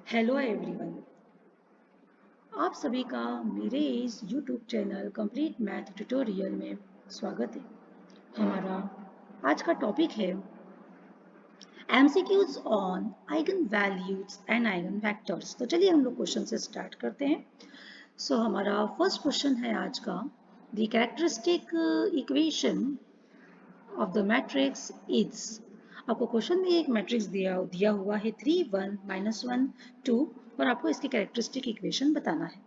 Hello everyone. आप सभी का मेरे इस YouTube channel complete math tutorial में स्वागत है। हमारा आज का टॉपिक है MCQs on eigen values and eigen vectors. तो चलिए हम लोग क्वेश्चन से स्टार्ट करते हैं। हमारा फर्स्ट क्वेश्चन है आज का, the characteristic equation of the matrix is. आपको क्वेश्चन में एक मैट्रिक्स दिया हुआ है 3 1 -1 2 और आपको इसकी कैरेक्टरिस्टिक इक्वेशन बताना है।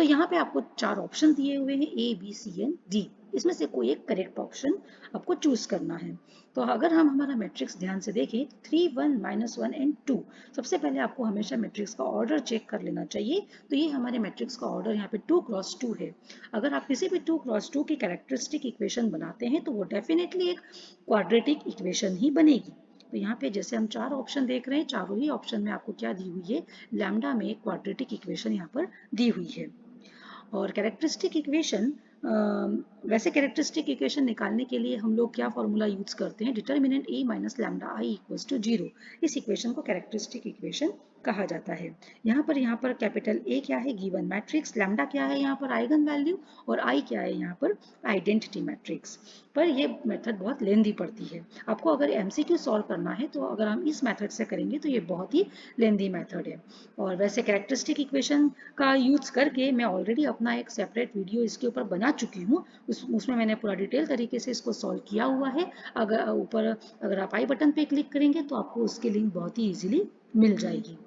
यहाँ पे आपको चार ऑप्शन दिए हुए हैं A B C and D. इसमें से कोई एक करेक्ट ऑप्शन आपको चूज करना है। तो अगर हम हमारा मैट्रिक्स ध्यान से देखें, 3 1 -1 एंड 2, सबसे पहले आपको हमेशा मैट्रिक्स का ऑर्डर चेक कर लेना चाहिए। तो ये हमारे मैट्रिक्स का ऑर्डर यहाँ पे 2 × 2 है। अगर आप किसी भी 2 × 2 की कैरेक्टरिस्टिक इक्वेशन बनाते हैं तो वो डेफिनेटली एक क्वाड्रेटिक इक्वेशन ही बनेगी। तो यहाँ पे जैसे हम चार ऑप्शन देख रहे हैं, चारों ही ऑप्शन में आपको क्या दी हुई है, लैम्डा में क्वाड्रेटिक इक्वेशन यहाँ पर दी हुई है। और कैरेक्टरिस्टिक इक्वेशन, वैसे कैरेक्टरिस्टिक इक्वेशन निकालने के लिए हम लोग क्या फॉर्मूला यूज करते हैं, determinant A minus lambda I equals to 0। इस इक्वेशन को कैरेक्टरिस्टिक इक्वेशन कहा जाता है। यहाँ पर कैपिटल ए क्या है, गिवन मैट्रिक्स, लैम्डा क्या है यहाँ पर आइगन वैल्यू, और आई क्या है यहाँ पर आइडेंटिटी मैट्रिक्स। पर ये मेथड बहुत लेंदी पड़ती है। आपको अगर एमसीक्यू सॉल्व करना है तो अगर हम इस मेथड से करेंगे तो ये बहुत ही लेंदी मेथड है। और वैसे कैरेक्टरिस्टिक इक्वेशन का यूज करके मैं ऑलरेडी अपना एक सेपरेट वीडियो इसके ऊपर बना चुकी हूँ। उसमें मैंने पूरा डिटेल तरीके से इसको सॉल्व किया हुआ है। अगर आप आई बटन पे क्लिक करेंगे तो आपको उसकी लिंक बहुत ही इजीली मिल जाएगी।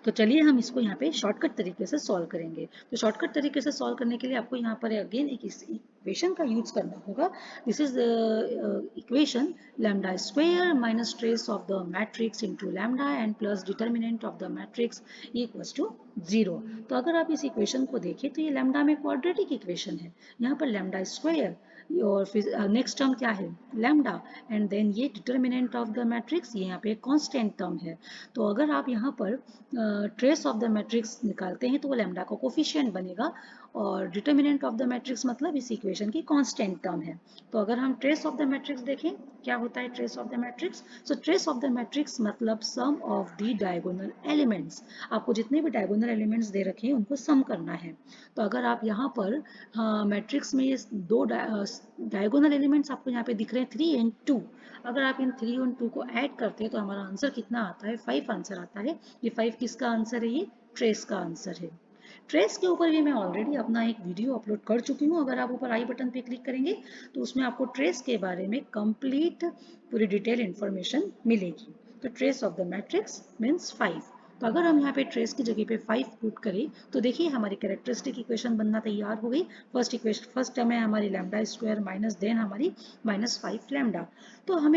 तो चलिए हम इसको यहाँ पे शॉर्टकट तरीके से सॉल्व करेंगे। तो शॉर्टकट तरीके से सॉल्व करने के लिए आपको यहाँ पर अगेन एक इक्वेशन का यूज करना होगा। This is equation lambda square minus trace of the matrix into lambda and plus determinant of the matrix equals to 0। तो अगर आप इस इक्वेशन को देखें तो ये लैम्डा में क्वाड्रेटिक इक्वेशन है। यहाँ पर लैम्डा स्क्वायर और फिर नेक्स्ट टर्म क्या है, लैम्डा, एंड देन ये डिटर्मिनेंट ऑफ द मैट्रिक्स, ये यहाँ पे कांस्टेंट टर्म है। तो अगर आप यहाँ पर ट्रेस ऑफ द मैट्रिक्स निकालते हैं तो वो लैम्डा का कोफिशिएंट बनेगा, और डिटर्मिनेंट ऑफ द मैट्रिक्स मतलब इस इक्वेशन की कांस्टेंट टर्म है। तो अगर हम ट्रेस ऑफ द मैट्रिक्स देखें, क्या होता है trace of the matrix, so trace of the matrix मतलब सम ऑफ द डायगोनल एलिमेंट्स। आपको जितने भी डायगोनल एलिमेंट्स दे रखे हैं उनको सम करना है। तो अगर आप यहाँ पर मैट्रिक्स में ये दो डायगोनल एलिमेंट्स आपको यहाँ पे दिख रहे हैं 3 और 2। अगर आप इन 3 और 2 को ऐड करते हैं तो हमारा आंसर कितना आता है, 5 आंसर आता है। ये 5 किसका आंसर है, ये ट्रेस का आंसर है। ट्रेस के ऊपर भी मैं ऑलरेडी अपना एक वीडियो अपलोड कर चुकी हूँ। अगर आप ऊपर आई बटन पे क्लिक करेंगे तो उसमें आपको ट्रेस के बारे में कंप्लीट पूरी डिटेल इंफॉर्मेशन मिलेगी। तो trace of the matrix means 5। तो अगर हम यहाँ पे ट्रेस की जगह पे 5 पुट करें तो देखिए हमारी कैरेक्टरिस्टिक इक्वेशन बनना तैयार हो गई। फर्स्ट टर्म है हमारी लैम्डा स्क्वायर माइनस देन हमारी -5 लैम्डा। तो हम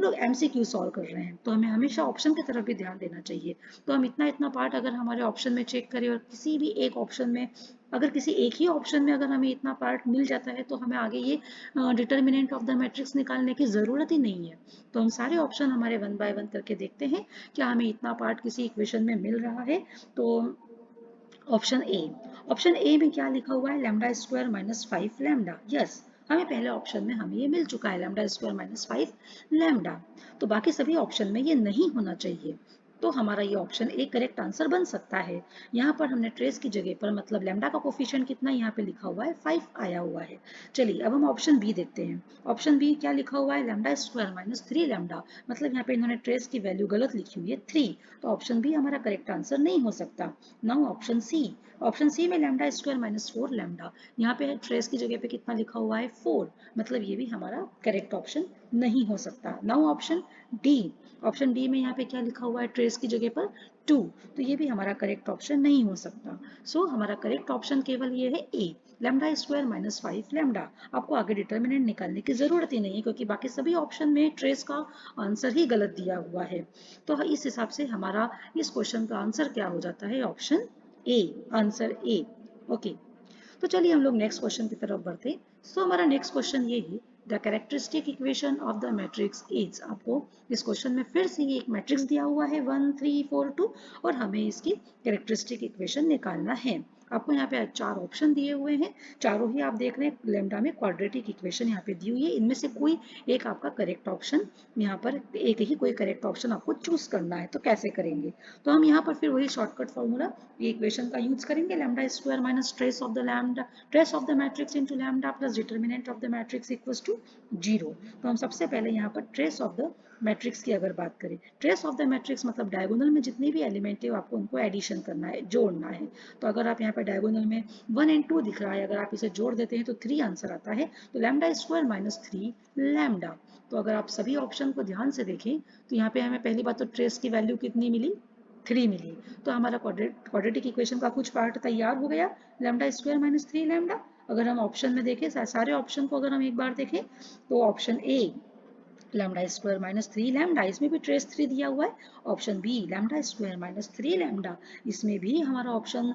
लोग एमसीक्यू सॉल्व कर रहे हैं तो हमें हमेशा ऑप्शन की तरफ भी ध्यान देना चाहिए। तो हम इतना इतना पार्ट अगर हमारे ऑप्शन में चेक करें और किसी भी एक ऑप्शन में, अगर किसी एक ही ऑप्शन में अगर हमें इतना पार्ट मिल जाता है तो हमें आगे ये डिटर्मिनेंट ऑफ द मैट्रिक्स निकालने की ज़रूरत ही नहीं है। तो हम सारे ऑप्शन हमारे 1 बाय 1 करके देखते हैं क्या हमें इतना पार्ट किसी इक्वेशन में मिल रहा है। तो ऑप्शन ए में क्या लिखा हुआ है, लैम्डा स्क्वायर -5 लैम्डा। यस, हमें पहले ऑप्शन में हमें ये मिल चुका है लैम्डा स्क्वायर -5 लैम्डा। तो बाकी सभी ऑप्शन में ये नहीं होना चाहिए। तो हमारा ये ऑप्शन ए करेक्ट आंसर बन सकता है। यहाँ पर हमने ट्रेस की जगह पर मतलब लैम्डा का कोफिशिएंट कितना यहाँ पे लिखा हुआ है, 5 आया हुआ है। चलिए अब हम ऑप्शन बी देखते हैं। ऑप्शन बी क्या लिखा हुआ है, लैम्डा स्क्वायर -3 लैम्डा, मतलब यहाँ पे इन्होंने ट्रेस की वैल्यू गलत लिखी हुई है 3। तो ऑप्शन बी हमारा करेक्ट आंसर नहीं हो सकता। नाउ ऑप्शन सी में लैम्डा स्क्वायर -4 लैम्डा, यहाँ पे ट्रेस की जगह पे कितना लिखा हुआ है 4, मतलब ये भी हमारा करेक्ट ऑप्शन नहीं हो सकता। नाउ ऑप्शन डी में यहाँ पे क्या लिखा हुआ है, ट्रेस की जगह पर 2, तो ये भी हमारा करेक्ट ऑप्शन नहीं हो सकता। हमारा करेक्ट ऑप्शन केवल ये है ए, लैम्डा स्क्वायर -5 लैम्डा। आपको आगे डिटर्मिनेंट निकालने की जरूरत ही नहीं है क्योंकि बाकी सभी ऑप्शन में ट्रेस का आंसर ही गलत दिया हुआ है। तो इस हिसाब से हमारा इस क्वेश्चन का आंसर क्या हो जाता है, option A, answer A. Okay, तो चलिए हम लोग नेक्स्ट क्वेश्चन की तरफ बढ़ते हैं। हमारा नेक्स्ट क्वेश्चन ये है, the characteristic equation of the matrix is. आपको इस क्वेश्चन में फिर से ये एक मैट्रिक्स दिया हुआ है 1 3 4 2 और हमें इसकी कैरेक्टरिस्टिक इक्वेशन निकालना है। आपको यहाँ पे 4 ऑप्शन दिए हुए हैं, चारों ही आप देख रहे हैं लैम्डा में क्वाड्रेटिक इक्वेशन यहाँ पे दी हुई है। इनमें से कोई एक आपका करेक्ट ऑप्शन, यहाँ पर एक ही कोई करेक्ट ऑप्शन आपको चूज करना है। तो कैसे करेंगे? तो हम यहाँ पर फिर वही शॉर्टकट फॉर्मूला, ये इक्वेशन का यूज करेंगे, lambda square minus trace of the lambda, trace of the matrix into lambda plus determinant of the matrix equals to 0। तो हम सबसे पहले यहाँ पर ट्रेस ऑफ द मैट्रिक्स की अगर बात करें, ट्रेस ऑफ द मैट्रिक्स मतलब डायगोनल में जितने भी एलिमेंट है आपको उनको एडिशन करना है, जोड़ना है। तो अगर आप यहाँ पर डायगोनल में 1 और 2 दिख रहा है, अगर आप इसे जोड़ देते हैं तो 3 आंसर आता है। तो लैम्डा स्क्वायर माइनस 3 लैम्डा। तो अगर आप सभी ऑप्शन को ध्यान से देखें तो यहाँ पे हमें पहली बात तो ट्रेस की वैल्यू कितनी मिली, 3 मिली। तो हमारा क्वाड्रेटिक इक्वेशन का कुछ पार्ट तैयार हो गया, लैम्डा स्क्वायर माइनस 3 लैम्डा। अगर हम ऑप्शन में देखें, सारे ऑप्शन को अगर हम एक बार देखें तो option A lambda square minus 3 lambda, इसमें भी ट्रेस 3 दिया हुआ है। Option B lambda square minus 3 lambda, इसमें भी हमारा ऑप्शन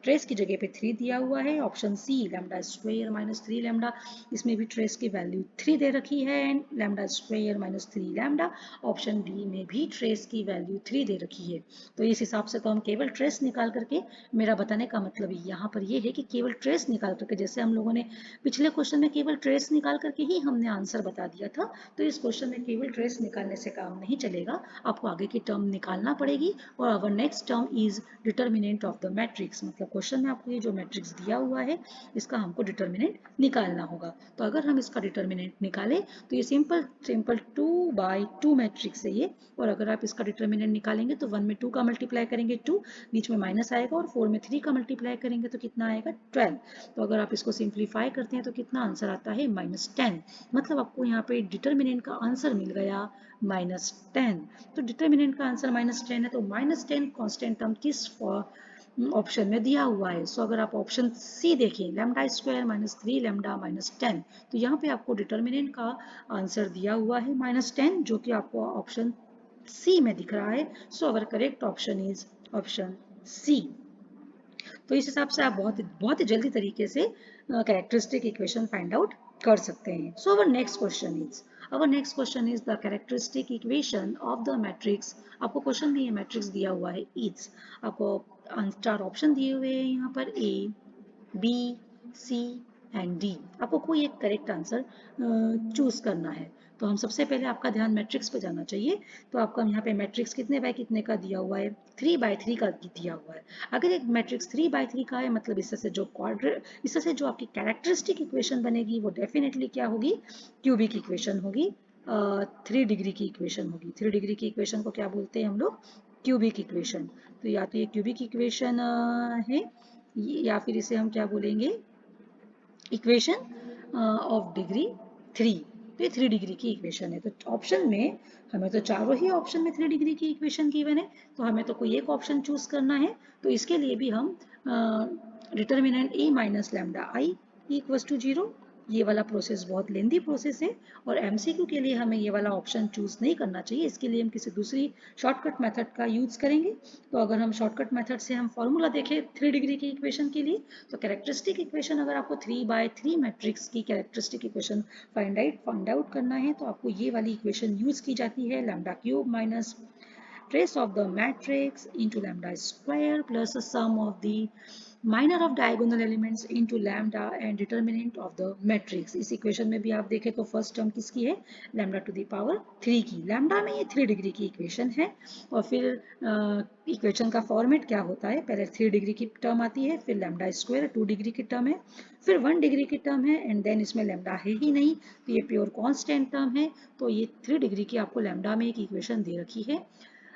ट्रेस की जगह पे 3 दिया हुआ है। Option C lambda square minus 3 lambda, इसमें भी ट्रेस की वैल्यू 3 दे रखी है, and lambda square minus 3 lambda. Option D में भी ट्रेस की वैल्यू 3 दे रखी है। तो इस हिसाब से तो हम केवल ट्रेस निकाल करके, मेरा बताने का मतलब यहाँ पर ये है कि केवल ट्रेस निकाल करके, जैसे हम लोगों ने पिछले क्वेश्चन में केवल ट्रेस निकाल करके ही हमने आंसर बता दिया था, तो इस क्वेश्चन में केवल ट्रेस निकालने से काम नहीं चलेगा, आपको आगे की टर्म निकालना पड़ेगी। और our next term is determinant of the matrix, मतलब क्वेश्चन में आपको ये जो मैट्रिक्स दिया हुआ है इसका हमको डिटर्मिनेंट निकालना होगा। तो अगर हम इसका डिटर्मिनेंट निकालें तो ये सिंपल सिंपल 2/2 मैट्रिक्स है ये, और अगर आप इसका डिटर्मिनेंट निकालेंगे तो 1 में 2 का मल्टीप्लाई करेंगे 2, बीच में माइनस आएगा, और 4 में 3 का मल्टीप्लाई करेंगे तो कितना आएगा 12। तो अगर आप इसको सिंप्लीफाई करते हैं तो कितना आंसर आता है -10। मतलब आपको यहाँ पे डिटर्मिनेंट का आंसर मिल गया -10। तो डिटर्मिनेंट का आंसर -10 है, तो -10 कांस्टेंट टर्म किस ऑप्शन में दिया हुआ है? सो अगर आप ऑप्शन सी देखें, लैम्डा स्क्वायर माइनस 3 लैम्डा -10, तो यहाँ पे आपको डिटर्मिनेंट का आंसर दिया हुआ है -10, जो कि आपको ऑप्शन सी में दिख रहा है। So our correct option is option C. तो इस हिसाब से आप बहुत ही जल्दी तरीके से कैरेक्टरिस्टिक इक्वेशन फाइंड आउट कर सकते हैं। So our next question is the characteristic equation of the matrix. आपको क्वेश्चन में ये मैट्रिक्स दिया हुआ है ईच, आपको 4 ऑप्शन दिए हुए हैं यहाँ पर, A B C and D. आपको कोई एक करेक्ट आंसर चूज करना है। तो हम सबसे पहले आपका ध्यान मैट्रिक्स पे जाना चाहिए। तो आपका यहाँ पे मैट्रिक्स कितने बाय कितने का दिया हुआ है, 3/3 का दिया हुआ है। अगर एक मैट्रिक्स 3/3 का है, मतलब इससे से जो आपकी कैरेक्टरिस्टिक इक्वेशन बनेगी वो डेफिनेटली क्या होगी, क्यूबिक इक्वेशन होगी, 3 डिग्री की इक्वेशन होगी। 3 डिग्री की इक्वेशन को क्या बोलते हैं हम लोग, क्यूबिक इक्वेशन। तो या तो ये क्यूबिक इक्वेशन है, या फिर इसे हम क्या बोलेंगे, इक्वेशन ऑफ डिग्री 3। तो ये 3 डिग्री की इक्वेशन है। तो ऑप्शन में हमें तो चारों ही ऑप्शन में 3 डिग्री की इक्वेशन गिवन है, तो हमें तो कोई एक ऑप्शन चूज करना है। तो इसके लिए भी हम determinant A minus lambda I equals to 0, ये वाला प्रोसेस बहुत लेंदी प्रोसेस है, और एमसीक्यू के लिए हमें ये वाला ऑप्शन चूज नहीं करना चाहिए। इसके लिए हम किसी दूसरी शॉर्टकट मेथड का यूज करेंगे। तो अगर हम शॉर्टकट मेथड से हम फॉर्मूला देखें 3 डिग्री की इक्वेशन के लिए, तो कैरेक्टरिस्टिक इक्वेशन, अगर आपको 3/3 मैट्रिक्स की कैरेक्टरिस्टिक इक्वेशन फाइंड आउट करना है तो आपको ये वाली इक्वेशन यूज की जाती है, lambda cube minus trace of the matrix into lambda square plus the sum of the minor of diagonal elements into lambda and determinant of the matrix। इस इक्वेशन में भी आप देखें तो फर्स्ट टर्म किसकी है, लैम्डा टू द पावर 3 की। Lambda में ये 3 डिग्री की इक्वेशन है, और फिर इक्वेशन का फॉर्मेट क्या होता है, पहले 3 डिग्री की टर्म आती है, फिर लैम्डा स्क्वायर 2 डिग्री की टर्म है, फिर 1 डिग्री की टर्म है, एंड देन इसमें लैम्डा है ही नहीं, तो ये प्योर कांस्टेंट टर्म है। तो ये 3 डिग्री की आपको लैम्डा में एक इक्वेशन दे रखी है।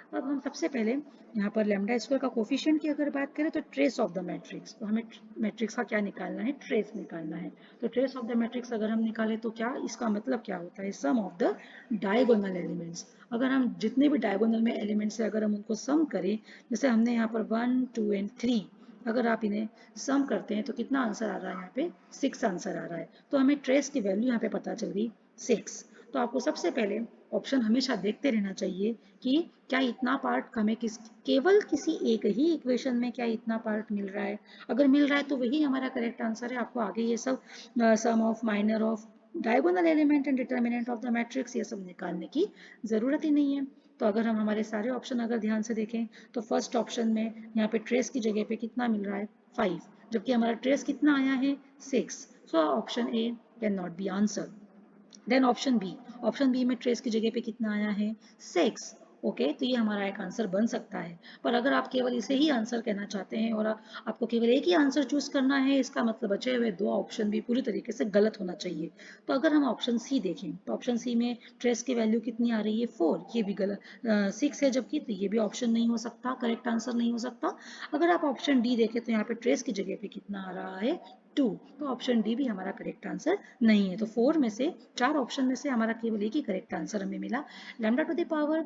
अब हम सबसे पहले यहाँ पर लैम्डा स्क्वायर का कोफिशिएंट की अगर बात करें तो ट्रेस ऑफ द मैट्रिक्स, तो हमें मैट्रिक्स का क्या निकालना है, ट्रेस निकालना है। तो ट्रेस ऑफ द मैट्रिक्स अगर हम निकालें तो क्या इसका मतलब क्या होता है, sum of the diagonal elements. अगर हम जितने भी डायगोनल में एलिमेंट्स है अगर हम उनको सम करें, जैसे हमने यहाँ पर 1 2 एंड 3, अगर आप इन्हें सम करते हैं तो कितना आंसर आ रहा है, यहाँ पे 6 आंसर आ रहा है। तो हमें ट्रेस की वैल्यू यहाँ पे पता चल गई 6। तो आपको सबसे पहले ऑप्शन हमेशा देखते रहना चाहिए कि क्या इतना पार्ट हमें केवल किसी एक ही इक्वेशन में क्या इतना पार्ट मिल रहा है। अगर मिल रहा है तो वही हमारा करेक्ट आंसर है। आपको आगे ये सब sum of minor of diagonal element and determinant of the matrix ये सब निकालने की जरूरत ही नहीं है। तो अगर हम हमारे सारे ऑप्शन अगर ध्यान से देखें तो फर्स्ट ऑप्शन में यहाँ पे ट्रेस की जगह पे कितना मिल रहा है, 5, जबकि हमारा ट्रेस कितना आया है 6। So option A can not be answer. Then option B में ट्रेस की जगह पे कितना आया है 6। ओके, तो ये हमारा एक आंसर बन सकता है। पर अगर आप केवल इसे ही आंसर कहना चाहते हैं और आपको केवल एक ही आंसर चूज करना है, इसका मतलब बचे हुए दो ऑप्शन भी पूरी तरीके से गलत होना चाहिए। तो अगर हम ऑप्शन सी देखें तो ऑप्शन सी में ट्रेस की वैल्यू कितनी आ रही है 4, ये भी गलत। 6 है जबकि, तो ये भी ऑप्शन नहीं हो सकता, करेक्ट आंसर नहीं हो सकता। अगर आप ऑप्शन डी देखें तो यहाँ पे ट्रेस की जगह पे कितना आ रहा है 2, तो ऑप्शन डी भी हमारा करेक्ट आंसर नहीं है। तो 4 में से 4 ऑप्शन में से हमारा केवल एक ही करेक्ट आंसर हमें मिला, lambda to the power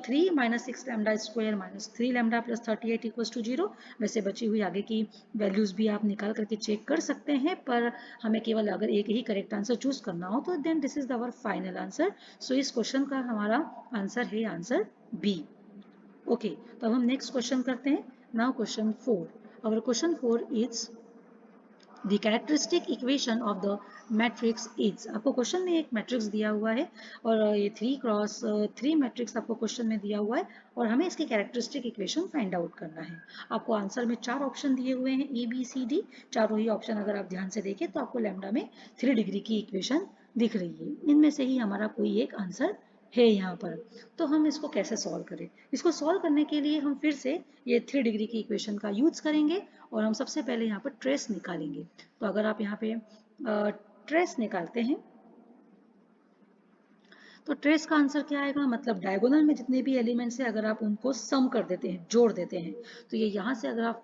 3 minus 6 lambda square minus 3 lambda plus 38 equals to 0। वैसे बची हुई आगे की वैल्यूज भी आप निकाल करके चेक कर सकते हैं, पर हमें केवल अगर एक ही करेक्ट आंसर चूज करना हो तो then this is our final answer. So इस क्वेश्चन का हमारा आंसर है आंसर बी। ओके, तो अब हम नेक्स्ट क्वेश्चन करते हैं। Now question 4, our question 4 is the characteristic equation of the matrix is। आपको क्वेश्चन में एक मैट्रिक्स दिया हुआ है और ये 3x3 मैट्रिक्स आपको क्वेश्चन में दिया हुआ है और हमें इसकी कैरेक्टरिस्टिक इक्वेशन फाइंड आउट करना है। आपको आंसर में 4 ऑप्शन दिए हुए हैं ए बी सी डी। चारों ही ऑप्शन अगर आप ध्यान से देखें तो आपको लैम्डा में 3 डिग्री की इक्वेशन दिख रही है। इनमें से ही हमारा कोई एक आंसर है यहाँ पर। तो हम इसको कैसे सॉल्व करें? इसको सॉल्व करने के लिए हम फिर से ये 3 डिग्री की इक्वेशन का यूज करेंगे और हम सबसे पहले यहाँ पर ट्रेस निकालेंगे। तो अगर आप यहाँ पे ट्रेस निकालते हैं तो ट्रेस का आंसर क्या आएगा, मतलब डायगोनल में जितने भी एलिमेंट्स हैं अगर आप उनको सम कर देते हैं, जोड़ देते हैं, तो ये यहाँ से अगर आप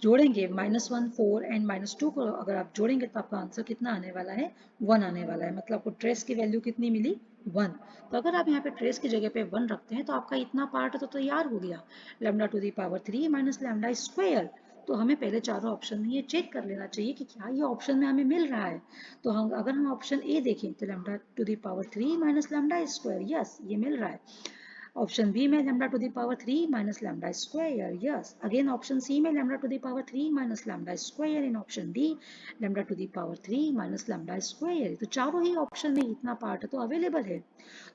जोड़ेंगे -1 4 एंड -2 को अगर आप जोड़ेंगे तो आपका आंसर कितना आने वाला है 1 आने वाला है। मतलब आपको ट्रेस की वैल्यू कितनी मिली 1। तो अगर आप यहाँ पे ट्रेस की जगह पे 1 रखते हैं तो आपका इतना पार्ट तो तैयार हो गया, lambda to the power 3 minus lambda square. तो हमें पहले चारों ऑप्शन में ये चेक कर लेना चाहिए कि क्या ये ऑप्शन में हमें मिल रहा है। तो हम अगर हम ऑप्शन ए देखें तो lambda to the power 3 minus lambda square, yes ये मिल रहा है। ऑप्शन बी में lambda to the power 3 minus lambda square, yes. Again option C में lambda to the power 3 minus lambda square. In option D lambda to the power 3 minus lambda square. तो चारों ही option में इतना part तो available है,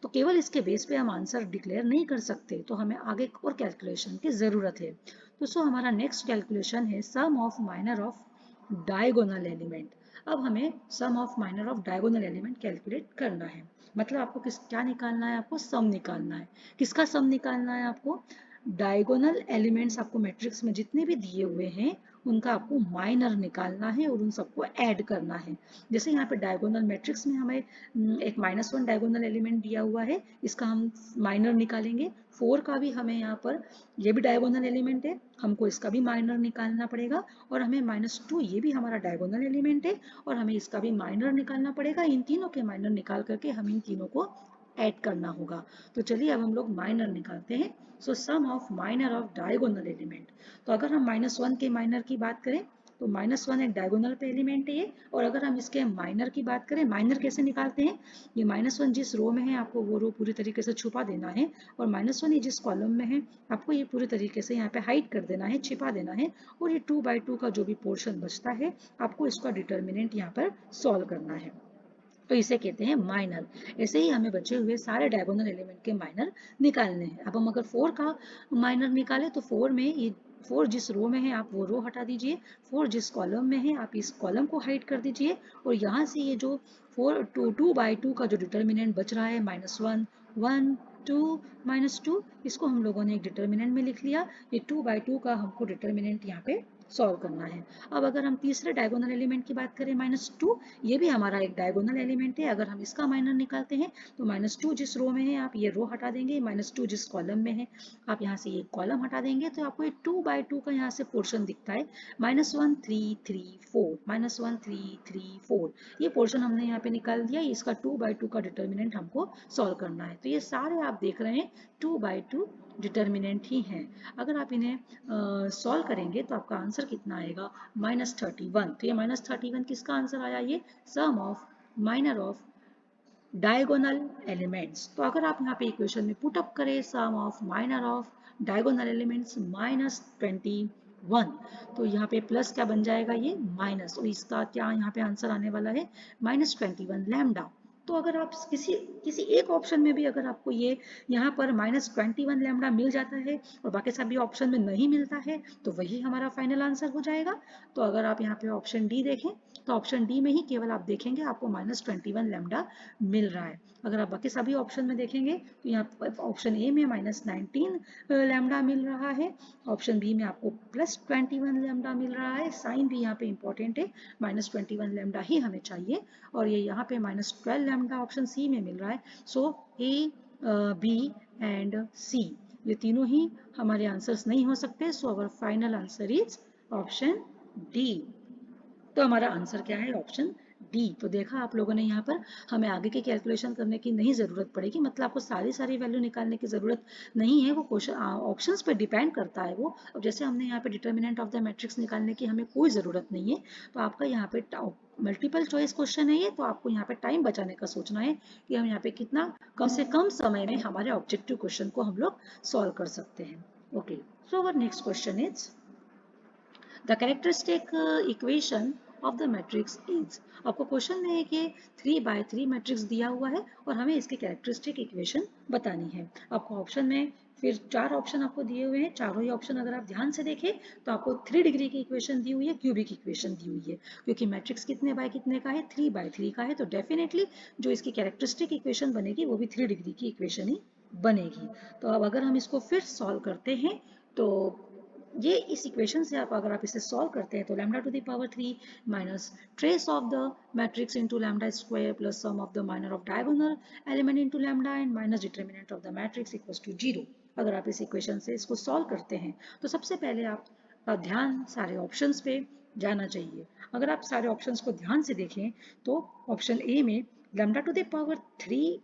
तो केवल इसके बेस पे हम आंसर डिक्लेयर नहीं कर सकते, तो हमें आगे और कैलकुलेशन की जरूरत है। तो सो हमारा नेक्स्ट कैलकुलेशन है sum of minor of diagonal element. अब हमें sum of minor of diagonal element calculate करना है। मतलब आपको क्या निकालना है, आपको सम निकालना है। किसका सम निकालना है आपको? डायगोनल एलिमेंट्स आपको मैट्रिक्स में जितने भी दिए हुए हैं उनका आपको माइनर निकालना है और उन सबको ऐड करना है। जैसे यहाँ पे डायगोनल मैट्रिक्स में हमें एक -1 डायगोनल एलिमेंट दिया हुआ है, इसका हम माइनर निकालेंगे। 4 का भी हमें यहाँ पर, ये भी डायगोनल एलिमेंट है, हमको इसका भी माइनर निकालना पड़ेगा। और हमें -2, ये भी हमारा डायगोनल एलिमेंट है और हमें इसका भी माइनर निकालना पड़ेगा। इन तीनों के माइनर निकाल करके हम इन तीनों को ऐड करना होगा। तो चलिए अब हम लोग माइनर निकालते हैं। So sum of minor of diagonal element. तो अगर हम -1 के माइनर की बात करें तो -1 एक डायगोनल पे एलिमेंट है ये। और अगर हम इसके माइनर की बात करें, माइनर कैसे निकालते हैं, ये -1 जिस रो में है आपको वो रो पूरी तरीके से छुपा देना है और -1 ये जिस कॉलम में है आपको ये पूरी तरीके से यहाँ पे हाइड कर देना है, छिपा देना है। और ये 2/2 का जो भी पोर्शन बचता है आपको इसका डिटर्मिनेंट यहाँ पर सॉल्व करना है, तो इसे कहते हैं माइनर। ऐसे ही हमें बचे हुए सारे डायगोनल एलिमेंट के माइनर निकालने हैं। अब हम अगर 4 का माइनर निकालें तो 4 में ये 4 जिस रो में है आप वो रो हटा दीजिए, 4 जिस कॉलम में है आप इस कॉलम को हाइड कर दीजिए। और यहाँ से ये जो 2/2 का जो डिटर्मिनेंट बच रहा है -1 1 2 -2, इसको हम लोगों ने एक डिटर्मिनेंट में लिख लिया। ये 2/2 का हमको डिटर्मिनेंट यहाँ पे सॉल्व करना है। अब अगर हम तीसरे डायगोनल एलिमेंट की बात करें -2, ये भी हमारा एक डायगोनल एलिमेंट है। अगर हम इसका माइनर निकालते हैं तो -2 जिस रो में है आप ये रो हटा देंगे, -2 जिस कॉलम में है आप यहाँ से ये कॉलम हटा देंगे, तो आपको ये 2/2 का यहाँ से पोर्शन दिखता है -1 3 3 4 -1 3 3 4। ये पोर्शन हमने यहाँ पे निकाल दिया, इसका 2/2 का डिटर्मिनेंट हमको सॉल्व करना है। तो ये सारे आप देख रहे हैं 2/2 डिटर्मिनेंट ही हैं। अगर आप इन्हें सॉल्व करेंगे तो आपका आंसर कितना आएगा -31। तो ये -31 किसका आंसर आया, ये sum of minor of diagonal elements. तो अगर आप यहाँ पे इक्वेशन में पुट अप करें sum of minor of diagonal elements -21, तो यहाँ पे प्लस क्या बन जाएगा, ये माइनस, तो इसका क्या यहाँ पे आंसर आने वाला है -21 लैम्डा। तो अगर आप किसी किसी एक ऑप्शन में भी अगर आपको ये यहाँ पर -21 लैम्डा मिल जाता है और बाकी सभी ऑप्शन में नहीं मिलता है तो वही हमारा फाइनल आंसर हो जाएगा। तो अगर आप यहाँ पे ऑप्शन डी देखें तो ऑप्शन डी में ही केवल आप देखेंगे आपको -21 लैम्डा मिल रहा है। अगर आप बाकी सभी ऑप्शन में देखेंगे तो यहाँ पर ऑप्शन ए में -19 लैम्डा मिल रहा है, ऑप्शन बी में आपको +21 लैम्डा मिल रहा है। साइन भी यहाँ पे इंपॉर्टेंट है, -21 लैम्डा ही हमें चाहिए और ये यहाँ पे -12 लैम्डा ऑप्शन सी में मिल रहा है। सो ए, बी एंड सी ये तीनों ही हमारे आंसर्स नहीं हो सकते। So our final answer is option D. तो हमारा आंसर क्या है? Option D. तो देखा आप लोगों ने यहाँ पर हमें आगे की कैलकुलेशन करने की नहीं ज़रूरत पड़ेगी, मतलब आपको सारी वैल्यू निकालने की ज़रूरत नहीं है, वो क्वेश्चन ऑप्शंस पे डिपेंड करता है वो। अब जैसे हमने यहाँ पे डिटर्मिनेंट ऑफ द मैट्रिक्स निकालने की हमें कोई ज़रूरत नहीं है, तो आपका यहाँ पे मल्टीपल चॉइस क्वेश्चन है ये, तो आपको यहाँ पे टाइम बचाने का सोचना है कि हम यहाँ पे कितना कम से कम समय में हमारे ऑब्जेक्टिव क्वेश्चन को हम लोग सॉल्व कर सकते हैं। Okay, so our next question is the characteristic equation of the matrix is. आपको क्वेश्चन में एक ये 3x3 मैट्रिक्स दिया हुआ है और हमें इसकी कैरेक्टरिस्टिक इक्वेशन बतानी है। आपको ऑप्शन में फिर 4 ऑप्शन आपको दिए हुए हैं, चारों ही ऑप्शन अगर आप ध्यान से देखें तो आपको 3 डिग्री की इक्वेशन दी हुई है, क्यूबिक इक्वेशन दी हुई है, क्योंकि मैट्रिक्स कितने बाय कितने का है? 3x3 का है, तो डेफिनेटली जो इसकी कैरेक्टरिस्टिक इक्वेशन बनेगी वो भी 3 डिग्री की इक्वेशन ही बनेगी। तो अब अगर हम इसको फिर सॉल्व करते हैं तो ये इस इक्वेशन से अगर आप इसे सॉल्व करते हैं तो lambda to the power 3 minus trace of the matrix into lambda square plus sum of the minor of diagonal element into lambda and minus determinant of the matrix equals to 0। अगर आप इस equation से इसको solve करते हैं तो सबसे पहले आपका ध्यान सारे ऑप्शंस पे जाना चाहिए। अगर आप सारे ऑप्शंस को ध्यान से देखें तो ऑप्शन ए में lambda to the power 3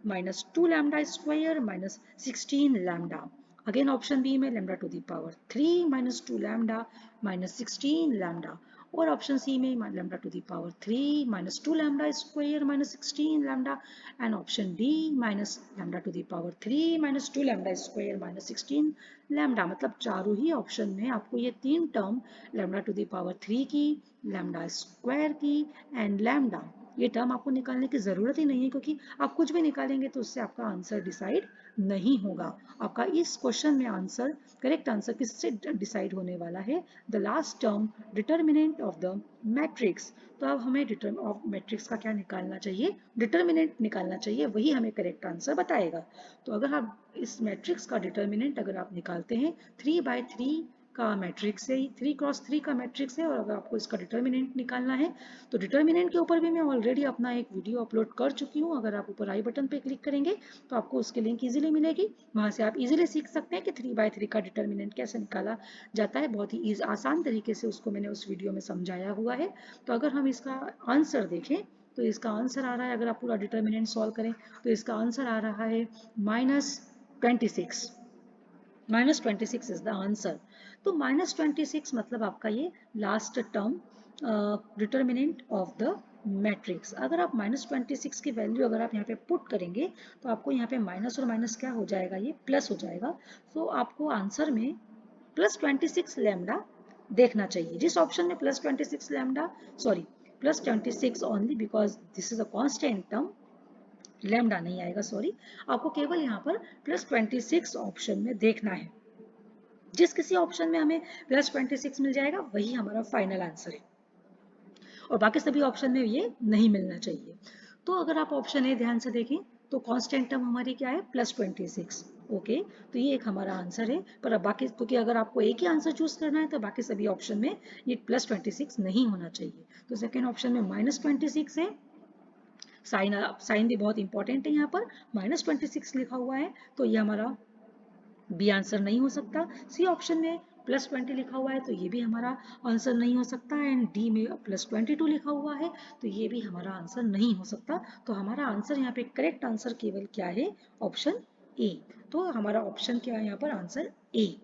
minus 2 lambda square minus 16 lambda. Again option B में lambda to the power 3 minus 2 lambda minus 16 lambda और ऑप्शन सी में lambda to the power 3 minus 2 lambda square minus 16 lambda and option D minus lambda to the power 3 minus 2 lambda square minus 16 lambda। मतलब चारों ही option में आपको ये तीन term lambda to the power 3 की, lambda square की and lambda ये term आपको निकालने की ज़रूरत ही नहीं है, क्योंकि आप कुछ भी निकालेंगे तो उससे आपका आंसर डिसाइड नहीं होगा। आपका इस क्वेश्चन में आंसर, करेक्ट आंसर किससे डिसाइड होने वाला है? The last term determinant of the matrix. तो अब हमें डिटर्मिनेंट ऑफ मैट्रिक्स का क्या निकालना चाहिए? डिटर्मिनेंट निकालना चाहिए, वही हमें करेक्ट आंसर बताएगा। तो अगर आप इस मैट्रिक्स का डिटर्मिनेंट अगर आप निकालते हैं 3x3 का मैट्रिक्स है, 3x3 का मैट्रिक्स है और अगर आपको इसका डिटर्मिनेंट निकालना है तो डिटर्मिनेंट के ऊपर भी मैं ऑलरेडी अपना एक वीडियो अपलोड कर चुकी हूँ। अगर आप ऊपर आई बटन पे क्लिक करेंगे तो आपको उसकी लिंक इजीली मिलेगी, वहाँ से आप इजीली सीख सकते हैं कि 3x3 का डिटर्मिनेंट कैसे निकाला जाता है। बहुत ही आसान तरीके से उसको मैंने उस वीडियो में समझाया हुआ है। तो अगर हम इसका आंसर देखें तो इसका आंसर आ रहा है, अगर आप पूरा डिटर्मिनेंट सॉल्व करें तो इसका आंसर आ रहा है -26। -26 इज द आंसर। तो -26 मतलब आपका ये last term determinant of the matrix. अगर आप -26 की वैल्यू अगर आप यहाँ पे पुट करेंगे तो आपको यहाँ पे माइनस और माइनस क्या हो जाएगा? ये प्लस हो जाएगा। तो आपको आंसर में +26 लैम्डा देखना चाहिए। जिस ऑप्शन में +26 lambda, sorry +26 only because this is a constant term, lambda नहीं आएगा, सॉरी। आपको केवल यहाँ पर +26 ऑप्शन में देखना है। जिस किसी ऑप्शन में हमें +26 मिल जाएगा वही हमारा फाइनल आंसर है और बाकी सभी ऑप्शन में ये नहीं मिलना चाहिए। तो अगर आप ऑप्शन ए ध्यान से देखें तो कांस्टेंट टर्म हमारी क्या है? +26। ओके, तो ये एक हमारा आंसर है। पर अब बाकी, क्योंकि अगर आपको एक ही आंसर चूज करना है तो बाकी सभी ऑप्शन में ये +26 नहीं होना चाहिए। तो सेकेंड ऑप्शन में -26 है। साइन भी बहुत इंपॉर्टेंट है, यहाँ पर -26 लिखा हुआ है तो ये हमारा बी आंसर नहीं हो सकता। सी ऑप्शन में +20 लिखा हुआ है तो ये भी हमारा आंसर नहीं हो सकता एंड डी में +22 लिखा हुआ है तो ये भी हमारा आंसर नहीं हो सकता। तो हमारा आंसर यहाँ पे करेक्ट आंसर केवल क्या है? Option A. तो हमारा ऑप्शन क्या है यहाँ पर? Answer A.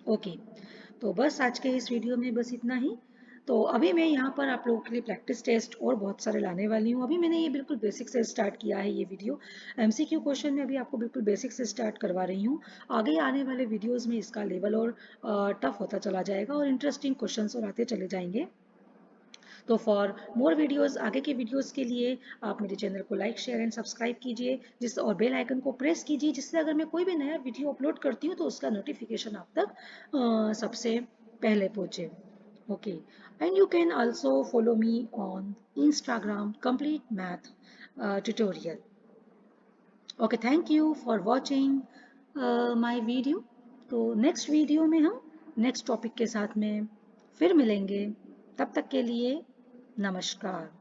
ओके, तो बस आज के इस वीडियो में बस इतना ही। तो अभी मैं यहाँ पर आप लोगों के लिए प्रैक्टिस टेस्ट और बहुत सारे लाने वाली हूँ। अभी मैंने ये बिल्कुल बेसिक से स्टार्ट किया है ये वीडियो। एमसीक्यू क्वेश्चन में अभी आपको बिल्कुल बेसिक से स्टार्ट करवा रही हूँ। आगे आने वाले वीडियोस में इसका लेवल और टफ होता चला जाएगा और इंटरेस्टिंग क्वेश्चन और आते चले जाएंगे। तो फॉर मोर वीडियोस, आगे के वीडियोस के लिए आप मेरे चैनल को लाइक शेयर एंड सब्सक्राइब कीजिए, जिस और बेल आइकन को प्रेस कीजिए, जिससे अगर मैं कोई भी नया वीडियो अपलोड करती हूँ तो उसका नोटिफिकेशन आप तक सबसे पहले पहुँचे. Okay, and you can also follow me on Instagram complete math tutorial. Okay, thank you for watching my video. तो नेक्स्ट वीडियो में हम नेक्स्ट टॉपिक के साथ में फिर मिलेंगे. तब तक के लिए नमस्कार.